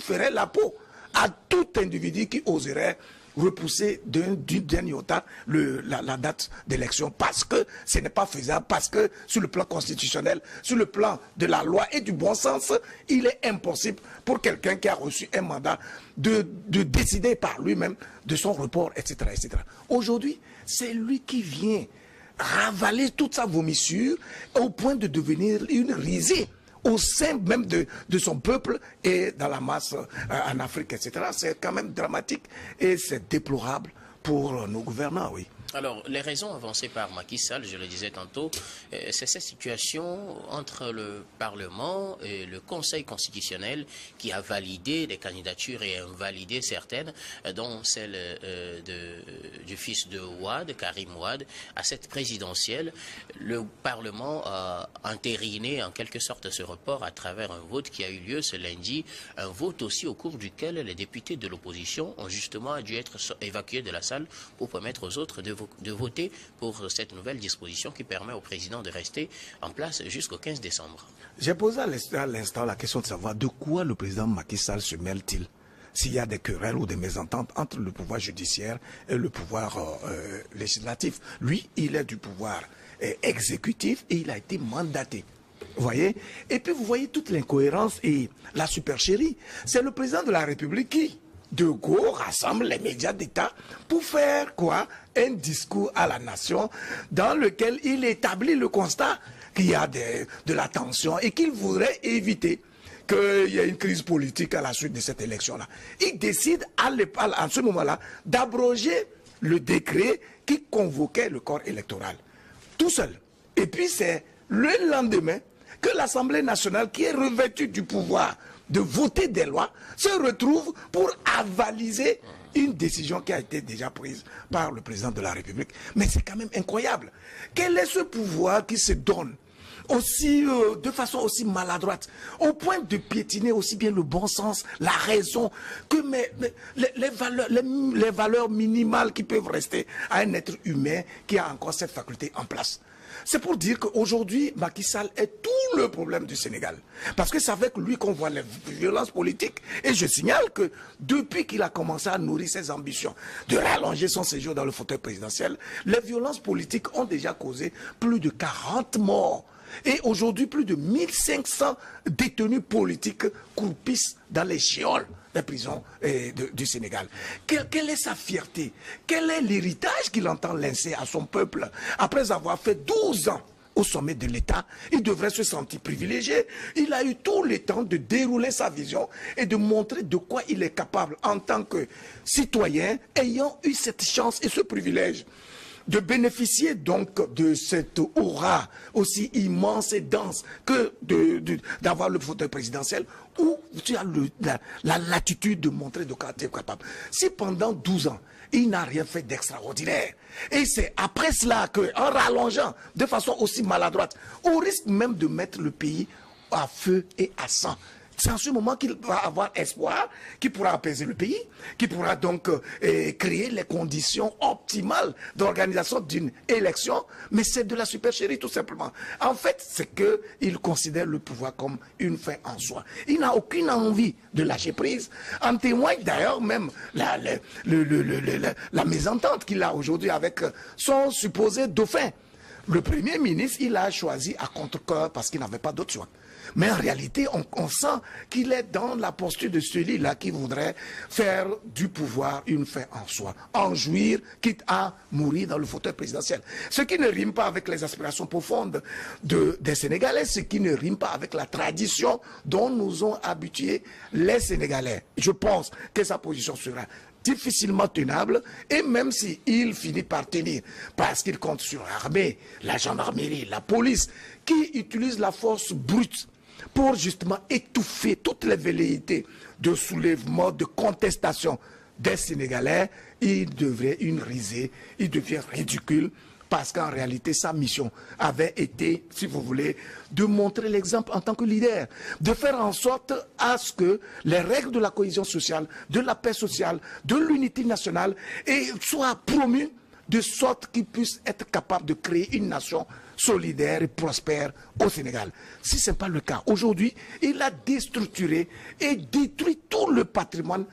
ferait la peau à tout individu qui oserait repousser d'un iota la date d'élection parce que ce n'est pas faisable, parce que sur le plan constitutionnel, sur le plan de la loi et du bon sens, il est impossible pour quelqu'un qui a reçu un mandat de décider par lui-même de son report, etc. etc. Aujourd'hui, c'est lui qui vient ravaler toute sa vomissure au point de devenir une risée au sein même de son peuple et dans la masse en Afrique, etc. C'est quand même dramatique et c'est déplorable pour nos gouvernants, oui. Alors, les raisons avancées par Macky Sall, je le disais tantôt, c'est cette situation entre le Parlement et le Conseil constitutionnel qui a validé des candidatures et invalidé certaines, dont celle du fils de Ouad, Karim Ouad, à cette présidentielle. Le Parlement a entériné en quelque sorte ce report à travers un vote qui a eu lieu ce lundi, un vote aussi au cours duquel les députés de l'opposition ont justement dû être évacués de la salle pour permettre aux autres de voter pour cette nouvelle disposition qui permet au président de rester en place jusqu'au 15 décembre. J'ai posé à l'instant la question de savoir de quoi le président Macky Sall se mêle-t-il s'il y a des querelles ou des mésententes entre le pouvoir judiciaire et le pouvoir législatif. Lui, il est du pouvoir exécutif et il a été mandaté. Vous voyez? Et puis vous voyez toute l'incohérence et la supercherie. C'est le président de la République qui, de Gaulle, rassemble les médias d'État pour faire quoi? Un discours à la nation dans lequel il établit le constat qu'il y a de la tension et qu'il voudrait éviter qu'il y ait une crise politique à la suite de cette élection-là. Il décide en ce moment-là d'abroger le décret qui convoquait le corps électoral. Tout seul. Et puis c'est le lendemain que l'Assemblée nationale, qui est revêtue du pouvoir de voter des lois, se retrouve pour avaliser une décision qui a été déjà prise par le président de la République. Mais c'est quand même incroyable. Quel est ce pouvoir qui se donne aussi, de façon aussi maladroite, au point de piétiner aussi bien le bon sens, la raison, que les valeurs minimales qui peuvent rester à un être humain qui a encore cette faculté en place. C'est pour dire qu'aujourd'hui, Macky Sall est tout le problème du Sénégal. Parce que c'est avec lui qu'on voit les violences politiques. Et je signale que depuis qu'il a commencé à nourrir ses ambitions de rallonger son séjour dans le fauteuil présidentiel, les violences politiques ont déjà causé plus de 40 morts. Et aujourd'hui, plus de 1500 détenus politiques croupissent dans les geôles des prisons du Sénégal. Quelle est sa fierté? Quel est l'héritage qu'il entend laisser à son peuple? Après avoir fait 12 ans au sommet de l'État, il devrait se sentir privilégié. Il a eu tout le temps de dérouler sa vision et de montrer de quoi il est capable en tant que citoyen ayant eu cette chance et ce privilège de bénéficier donc de cette aura aussi immense et dense que d'avoir le fauteuil présidentiel où tu as la latitude de montrer de quoi tu es capable. Si pendant 12 ans, il n'a rien fait d'extraordinaire, et c'est après cela qu'en rallongeant de façon aussi maladroite, au risque même de mettre le pays à feu et à sang, c'est en ce moment qu'il va avoir espoir, qu'il pourra apaiser le pays, qu'il pourra donc créer les conditions optimales d'organisation d'une élection. Mais c'est de la supercherie tout simplement. En fait, c'est qu'il considère le pouvoir comme une fin en soi. Il n'a aucune envie de lâcher prise. En témoigne d'ailleurs même la mésentente qu'il a aujourd'hui avec son supposé dauphin. Le Premier ministre, il a choisi à contre-cœur parce qu'il n'avait pas d'autre choix. Mais en réalité, on sent qu'il est dans la posture de celui-là qui voudrait faire du pouvoir une fin en soi, en jouir, quitte à mourir dans le fauteuil présidentiel. Ce qui ne rime pas avec les aspirations profondes des Sénégalais, ce qui ne rime pas avec la tradition dont nous ont habitués les Sénégalais. Je pense que sa position sera difficilement tenable, et même s'il finit par tenir, parce qu'il compte sur l'armée, la gendarmerie, la police, qui utilisent la force brute pour justement étouffer toutes les velléités de soulèvement, de contestation des Sénégalais, il devrait une risée, il devient ridicule, parce qu'en réalité, sa mission avait été, si vous voulez, de montrer l'exemple en tant que leader, de faire en sorte à ce que les règles de la cohésion sociale, de la paix sociale, de l'unité nationale soient promues de sorte qu'ils puissent être capables de créer une nation solidaire et prospère au Sénégal. Si ce n'est pas le cas, aujourd'hui, il a déstructuré et détruit tout le patrimoine